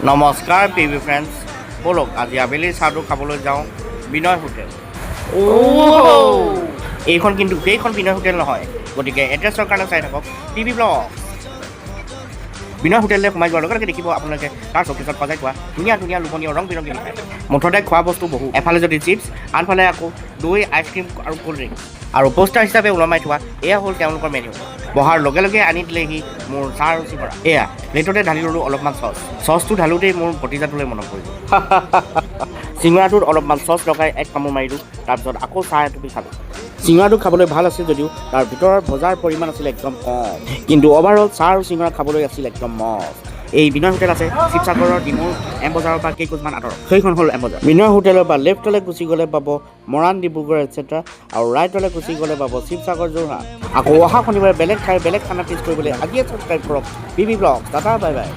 নমস্কাৰ PV friends, ব'লক আজি আবেলি চাহটো খাবলৈ যাওঁ বিনয় হোটেল। এইখন কিন্তু সেইখন বিনয় হোটেল নহয়, গতিকে এড্ৰেছৰ কাৰণে চাই থাকক টিভি ব্লগ। বিনয় হোটেললৈ সোমাই যোৱাৰ লগে লগে দেখিব আপোনালোকে তাৰ চৌকেছত সজাই থোৱা ধুনীয়া ধুনীয়া লোভনীয় ৰং বিৰঙী মিঠাই। মুঠতে খোৱা বস্তু বহু, এফালে যদি চিপছ, আনফালে আকৌ দৈ, আইচক্ৰীম আৰু ক'ল্ড ড্ৰিংক। আৰু পোষ্টাৰ হিচাপে ওলমাই থোৱা এয়া হ'ল তেওঁলোকৰ মেনু। বহাৰ লগে লগে আনি দিলেহি মোৰ চাহ আৰু চিঙৰা। এয়া প্লেটতে ঢালি ল'লোঁ অলপমান চচটো ঢালোঁতেই মোৰ ভতিজাটোলৈ মনত পৰিল। চিঙৰাটোত অলপমান চচ লগাই এক কামোৰ মাৰিলোঁ, তাৰপিছত আকৌ চাহ এটুপি খালোঁ। চিঙৰাটো খাবলৈ ভাল আছিল যদিও তাৰ ভিতৰৰ ভজাৰ পৰিমাণ আছিল একদম কম, কিন্তু অভাৰঅল চাহ আৰু চিঙৰা খাবলৈ আছিল একদম মস্ত। এই বিনয় হোটেল আছে শিৱসাগৰৰ ডিমৌৰ এম বজাৰৰ পৰা কেইখনমান আঁতৰত, সেইখন হ'ল এম বজাৰ। বিনয় হোটেলৰ পৰা লেফ্টলৈ গুচি গ'লে পাব মৰাণ, ডিব্ৰুগড় এটচেট্ৰা, আৰু ৰাইটলৈ গুচি গ'লে পাব শিৱসাগৰ, যোৰহাট। আকৌ অহা শনিবাৰে বেলেগ ঠাইৰ বেলেগ খানা টেষ্ট কৰিবলৈ আজিয়ে ছাবস্ক্ৰাইব কৰক PV blog. Tata, bye bye.